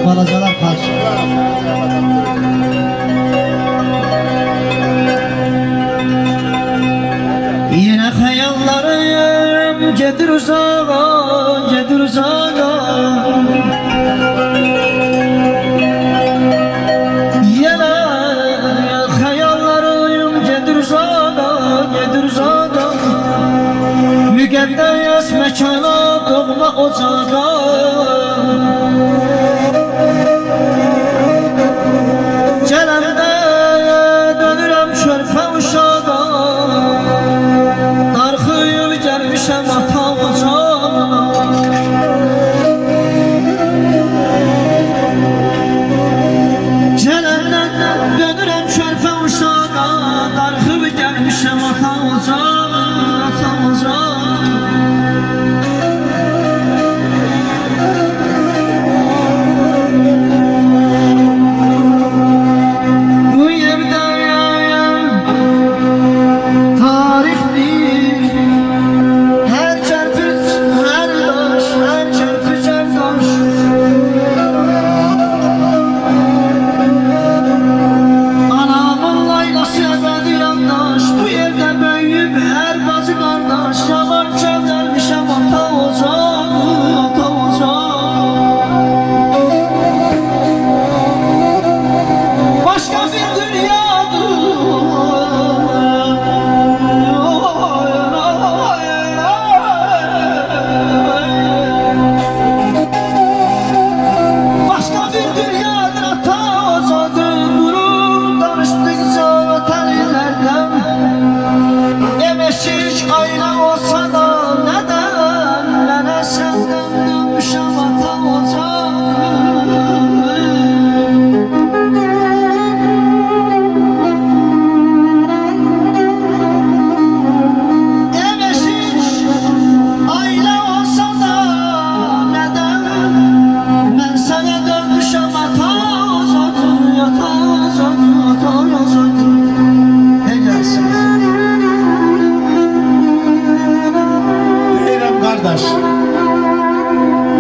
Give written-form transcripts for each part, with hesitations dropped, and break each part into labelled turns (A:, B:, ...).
A: Balacalar karşı. Yine hayallarım gedir uzağa, gedir uzağa. Yine hayallarım gedir uzağa, gedir uzağa. Müqəddəs məkana, doğma ocağa. Gələndə dönürəm körpə uşağa. Darxıyıb gəlmişəm ata ocağa. Gələndə dönürəm körpə uşağa. Darxıyıb gəlmişəm ata ocağa, ata ocağa.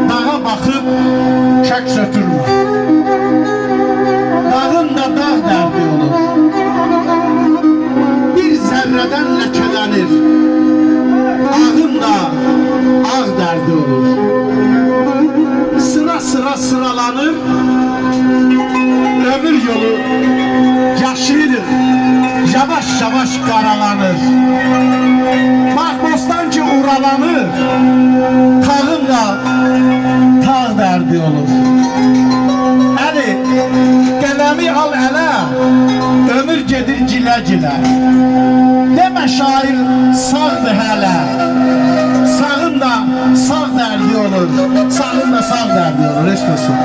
A: Dağa baxıb kək sötürmür. Dağın da dağ dərdi olur. Bir zərrədən ləkələnir. Ağın da ağ dərdi olur. Sıra sıra sıralanır. Ömür yolu yaşayır. Yavaş yavaş qaralanır. Bax bostan ki uralanır. Tağın da tağ dərdi olur. Əli, qələmi al ələ, ömür gedir gilə-gilə. Demə şair sağdır hələ. Sağın da sağ dərdi olur. Sağın da sağ dərdi olur. Eşq olsun.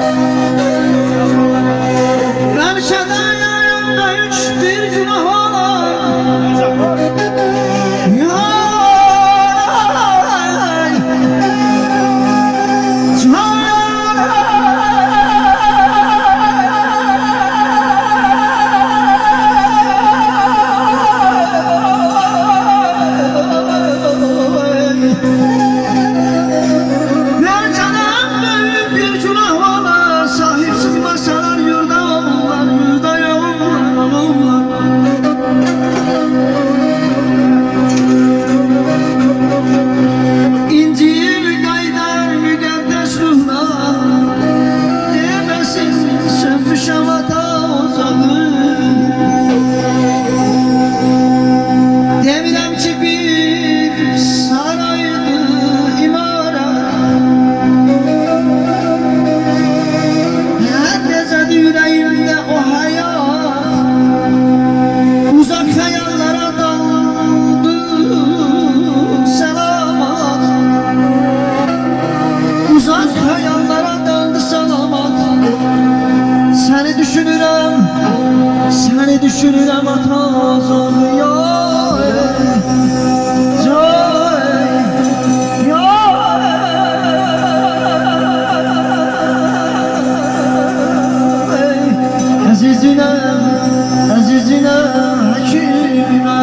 A: Bəlkə də yanımda üç bir günah olar. Düşünürəm ata zor Əzizine, əzizine həkimə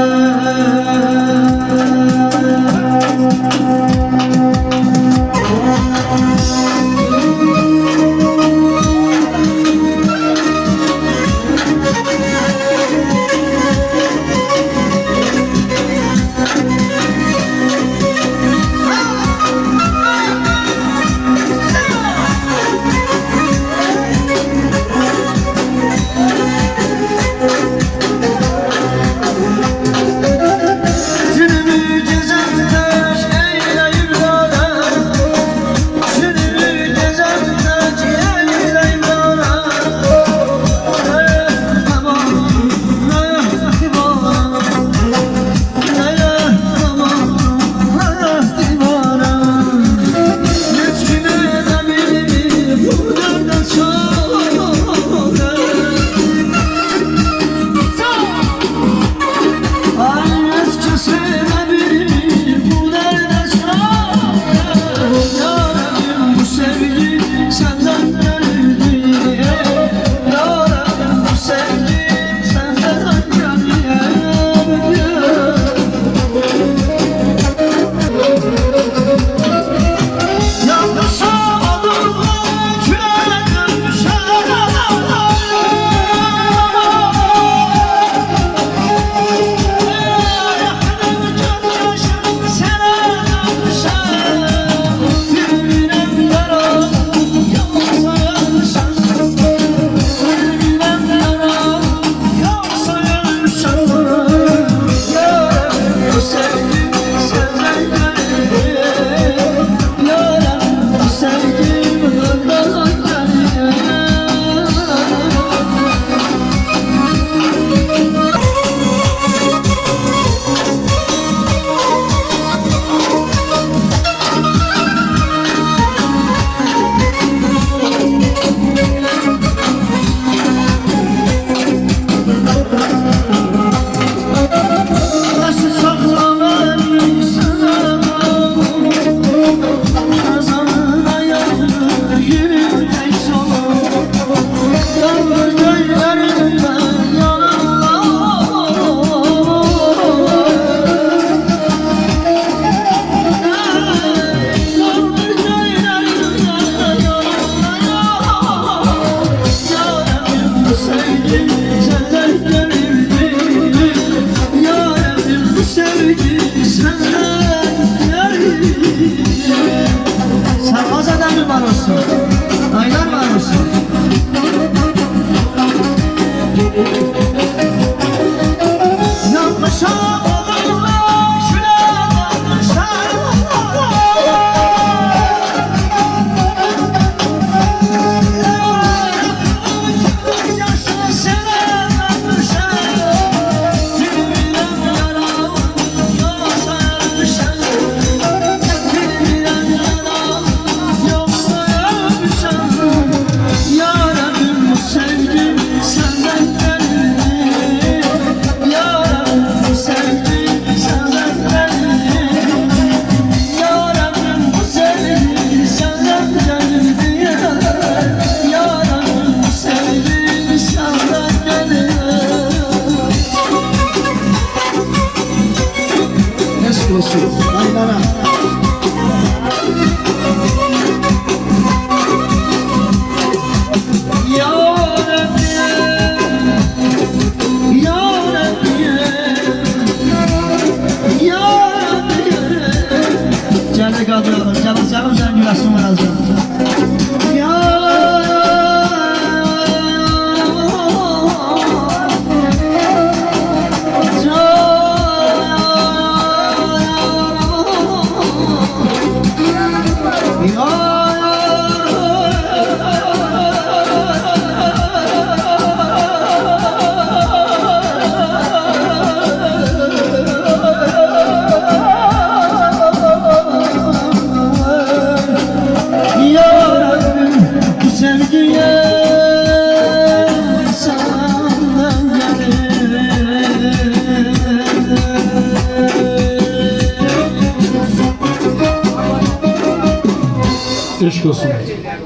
B: Eşk olsun.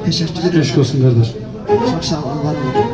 A: Teşekkür ederim.
B: Eşk olsun kardeş.
A: Çok sağ olun, var olun.